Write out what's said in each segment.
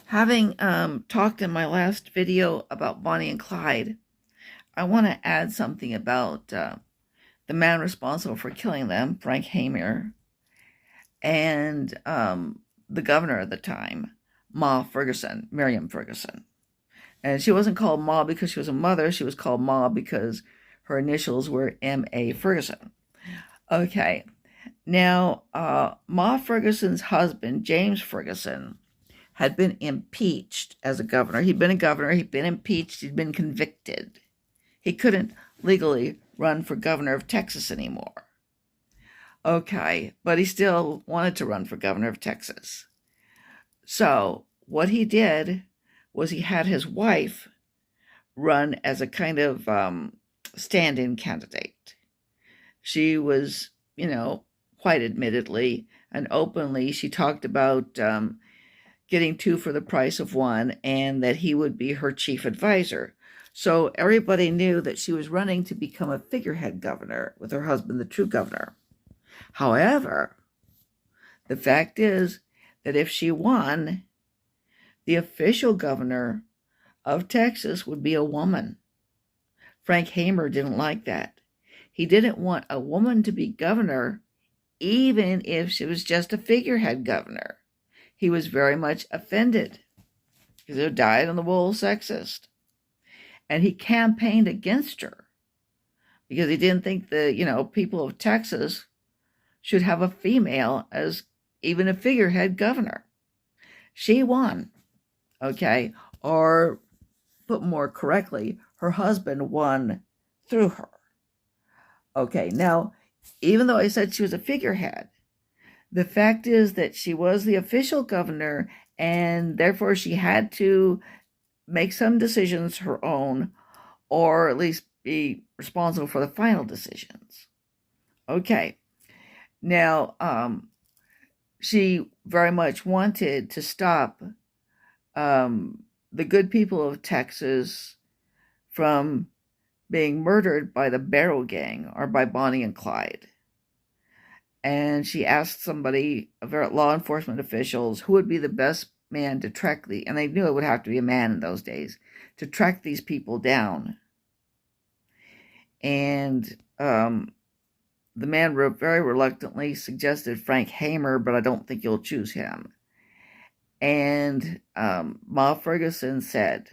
Having talked in my last video about Bonnie and Clyde, I want to add something about the man responsible for killing them, Frank Hamer, and the governor at the time, Ma Ferguson, Miriam Ferguson. And she wasn't called Ma because she was a mother. She was called Ma because her initials were M.A. Ferguson. Okay. Now, Ma Ferguson's husband, James Ferguson, had been impeached as a governor. He'd been a governor. He'd been impeached. He'd been convicted. He couldn't legally run for governor of Texas anymore. Okay, but he still wanted to run for governor of Texas. So what he did was he had his wife run as a kind of stand-in candidate. She was, quite admittedly and openly, she talked about getting two for the price of one, and that he would be her chief advisor. So everybody knew that she was running to become a figurehead governor with her husband, the true governor. However, the fact is that if she won, the official governor of Texas would be a woman. Frank Hamer didn't like that. He didn't want a woman to be governor, even if she was just a figurehead governor. He was very much offended because he died on the wool sexist. And he campaigned against her because he didn't think the, people of Texas should have a female as even a figurehead governor. She won, okay? Or put more correctly, her husband won through her. Okay, now, even though I said she was a figurehead, the fact is that she was the official governor, and therefore she had to make some decisions her own, or at least be responsible for the final decisions. Okay. Now, she very much wanted to stop the good people of Texas from being murdered by the Barrow Gang or by Bonnie and Clyde. And she asked somebody, law enforcement officials, who would be the best man to track and they knew it would have to be a man in those days, to track these people down. And the man very reluctantly suggested Frank Hamer, but I don't think you'll choose him. And Ma Ferguson said,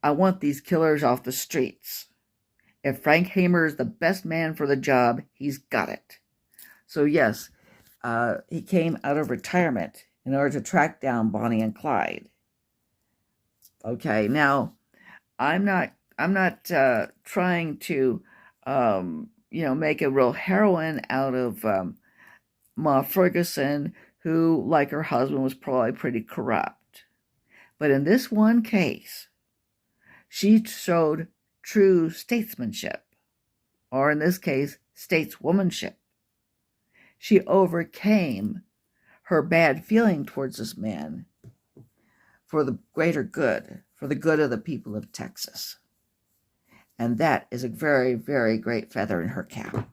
I want these killers off the streets. If Frank Hamer is the best man for the job, he's got it. So yes, he came out of retirement in order to track down Bonnie and Clyde. Okay, now I'm not trying to make a real heroine out of Ma Ferguson, who, like her husband, was probably pretty corrupt. But in this one case, she showed true statesmanship, or in this case, stateswomanship. She overcame her bad feeling towards this man for the greater good, for the good of the people of Texas. And that is a very, very great feather in her cap.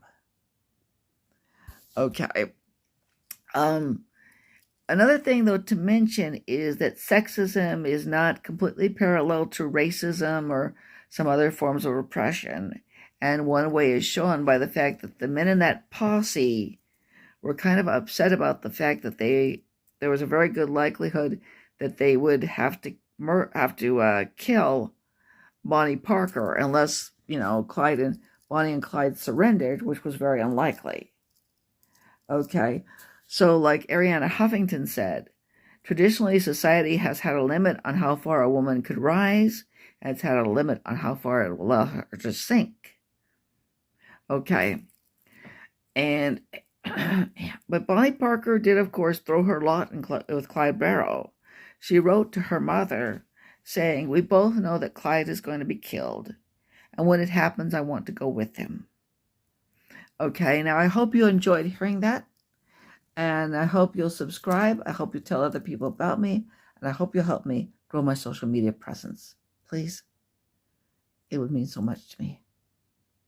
Okay. Another thing, though, to mention is that sexism is not completely parallel to racism or some other forms of oppression. And one way is shown by the fact that the men in that posse were kind of upset about the fact that there was a very good likelihood that they would have to kill Bonnie Parker unless, Bonnie and Clyde surrendered, which was very unlikely. Okay, so like Arianna Huffington said, traditionally society has had a limit on how far a woman could rise, and it's had a limit on how far it will allow her to sink. Okay, and but Bonnie Parker did, of course, throw her lot with Clyde Barrow. She wrote to her mother saying, we both know that Clyde is going to be killed, and when it happens, I want to go with him. Okay, now I hope you enjoyed hearing that, and I hope you'll subscribe. I hope you tell other people about me, and I hope you'll help me grow my social media presence. Please, it would mean so much to me.